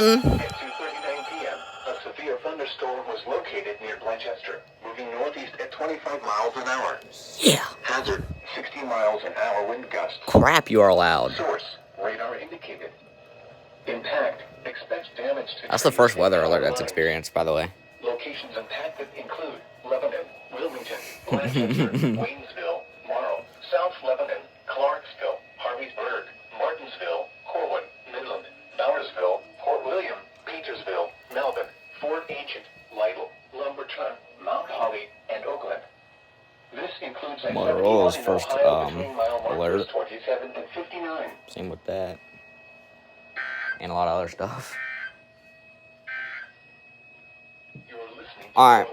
Wilmington. At 2:39 p.m., a severe thunderstorm was located near Blanchester, moving northeast at 25 miles an hour. Yeah. Hazard, 60 miles an hour wind gusts. Crap, you are loud. Source, radar indicated. Impact, expect damage to That's the trees first and weather power alert that's lines. experienced, by the way. Locations impacted include Lebanon, Wilmington, Blanchester, Waynesville, Morrow, South Lebanon, Clarksville, Harveysburg, Martinsville, Corwin, Midland, Bowersville, Port William, Petersville, Melbourne, Fort Ancient, Lytle, Lumberton, Mount Holly, and Oakland. This includes a Motorola's 71 in first Ohio between mile markers alert. 27 and 59. Same with that. And a lot of other stuff. You're listening to Alright.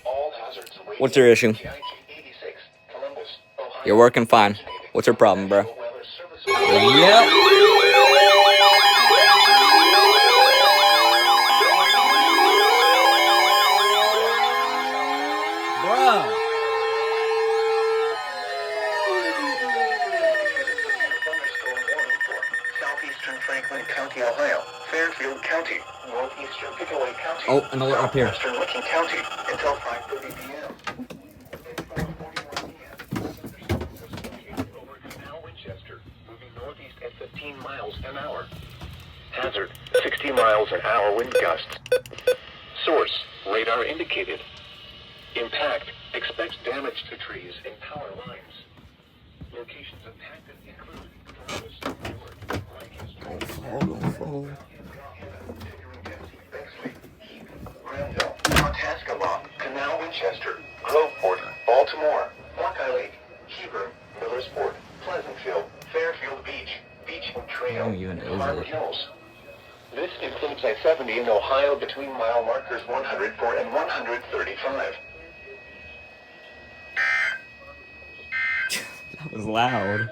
All Hazards Radio. What's your issue? KIG 86, Columbus, Ohio. You're working fine. What's your problem, bro? National Weather Service. Yep. Bro. Thunderstorm warning for southeastern Franklin County, Ohio, Fairfield County, northeastern Pickaway County, Oh, an alert up here. southwestern Licking County until 5:30 p.m. At 4:41 p.m., thunderstorm was located over Canal Winchester, moving northeast at 15 miles an hour. Hazard, 60 miles an hour wind gusts. Source, radar indicated. Impact, expect damage to trees and power lines. Locations impacted include Columbus, Newark, Lancaster, Bexley, Heath, Granville, Pawtascalaw, Canal Winchester, Groveport, Baltimore, Buckeye Lake, Hebron, Millersport, Pleasantville, Fairfield Beach, Beach and Trail, How even is Farm it? Hills. This includes I-70 in Ohio between mile markers 104 and 135. That was loud. You're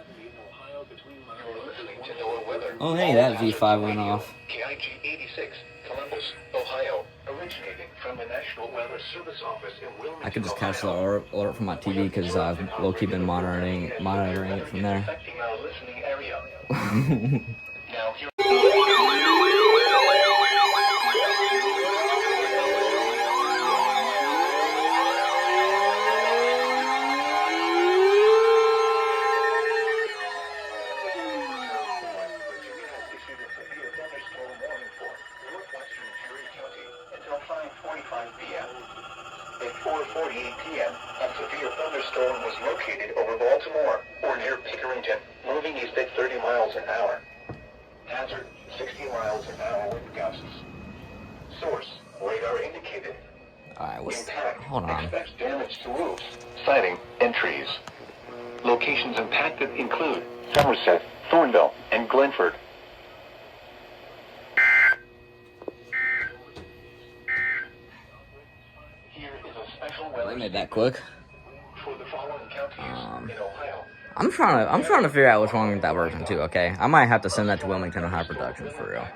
listening to NOAA Weather. Oh, hey, that V5 went off. KIG 86, Columbus, Ohio, originating from the National Weather Service Office in Wilmington, I could just catch the Ohio. alert from my TV because I've low-key been monitoring it from there. Affecting our listening area. Now here. Virginia has issued a severe thunderstorm warning for northwestern Drury County until 5:45 p.m. At 4:48 p.m., a severe thunderstorm was located over Baltimore or near Pickerington, moving east at 30 miles an hour. Hazard, 60 miles an hour wind gusts. Source, radar indicated. Alright, Impact, hold on. expect damage to roofs, siding, and trees. Locations impacted include Somerset, Thornville, and Glenford. Here is a special weather They made that quick. for the following counties in Ohio. I'm trying to figure out what's wrong with that version too, okay? I might have to send that to Wilmington and High Production for real.